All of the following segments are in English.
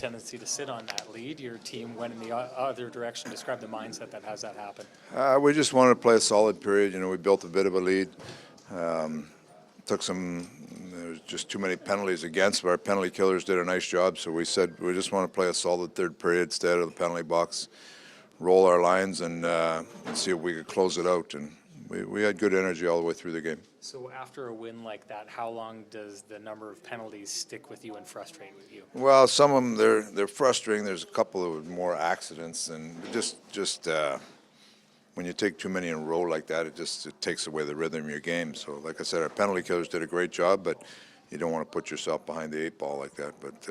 tendency to sit on that lead. Your team went in the other direction. Describe the mindset that has that happen. We just wanted to play a solid period. We built a bit of a lead. There was just too many penalties against, but our penalty killers did a nice job. So we said we just want to play a solid third period, stay out of the penalty box, roll our lines, and see if we could close it out. And we had good energy all the way through the game. So after a win like that, how long does the number of penalties stick with you and frustrate with you? Well, some of them they're frustrating. There's a couple of more accidents, and just when you take too many in a row like that, it takes away the rhythm of your game. So, like I said, our penalty killers did a great job, but you don't want to put yourself behind the 8 ball like that. But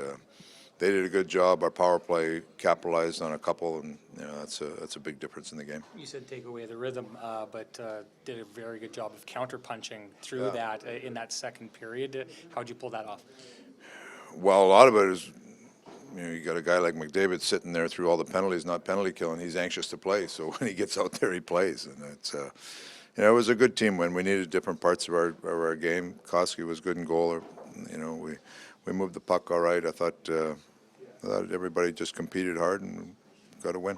they did a good job. Our power play capitalized on a couple, and that's a big difference in the game. You said take away the rhythm, but did a very good job of counter-punching through that in that second period. How'd you pull that off? Well, a lot of it is, you got a guy like McDavid sitting there through all the penalties, not penalty killing. He's anxious to play, so when he gets out there, he plays, and it's it was a good team win. We needed different parts of our game. Koski was good in goal. We moved the puck all right. I thought everybody just competed hard and got a win.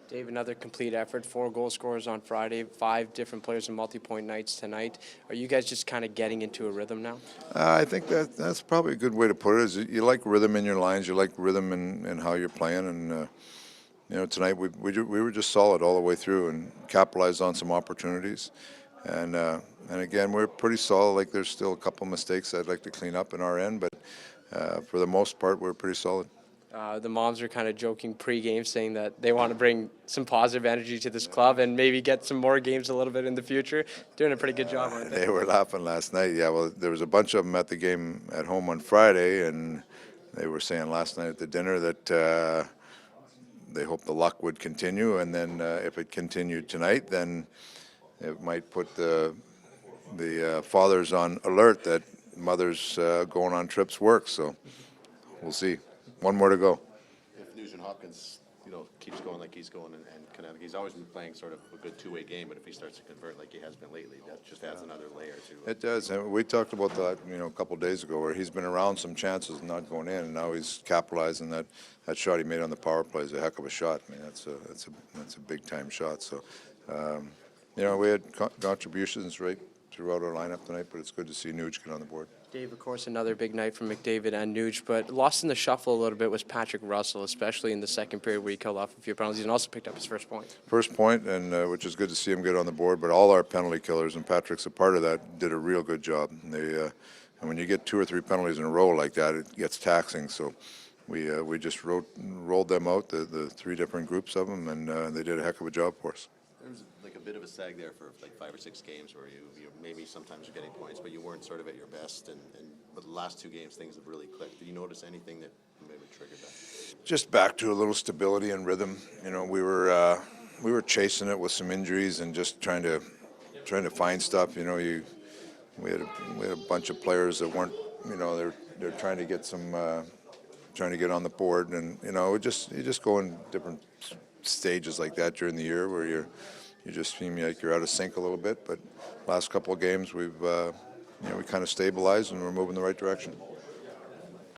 Dave, another complete effort, 4 goal scorers on Friday, 5 different players in multi-point nights tonight. Are you guys just kind of getting into a rhythm now? I think that's probably a good way to put it. Is you like rhythm in your lines, you like rhythm in how you're playing, and tonight we were just solid all the way through and capitalized on some opportunities, and again we're pretty solid. Like there's still a couple mistakes I'd like to clean up in our end, but for the most part we're pretty solid. The moms are kind of joking pre-game, saying that they want to bring some positive energy to this club and maybe get some more games a little bit in the future. Doing a pretty good job, aren't they? They were laughing last night. Yeah, well, there was a bunch of them at the game at home on Friday, and they were saying last night at the dinner that they hope the luck would continue, and then if it continued tonight, then it might put the fathers on alert that mothers going on trips work. So we'll see. One more to go. If Nugent Hopkins, keeps going like he's going, and Connecticut, he's always been playing sort of a good two-way game. But if he starts to convert like he has been lately, that just adds another layer to it. It does. And we talked about that, a couple of days ago, where he's been around some chances and not going in, and now he's capitalizing that shot he made on the power play is a heck of a shot. I mean, that's a big-time shot. So, we had contributions right throughout our lineup tonight, but it's good to see Nuge get on the board. Dave, of course, another big night from McDavid and Nuge, but lost in the shuffle a little bit was Patrick Russell, especially in the second period where he killed off a few penalties and also picked up his first point. First point, and which is good to see him get on the board, but all our penalty killers, and Patrick's a part of that, did a real good job. And when you get 2 or 3 penalties in a row like that, it gets taxing. So we just rolled them out, the 3 different groups of them, and they did a heck of a job for us. There was like a bit of a sag there for like 5 or 6 games where you maybe sometimes you're getting points, but you weren't sort of at your best. But the last 2 games, things have really clicked. Did you notice anything that maybe triggered that? Just back to a little stability and rhythm. We were chasing it with some injuries and just trying to find stuff. We had a bunch of players that weren't. They're trying to get trying to get on the board, and you just go in different stages like that during the year where you just seem like you're out of sync a little bit. But last couple of games we kind of stabilized and we're moving in the right direction.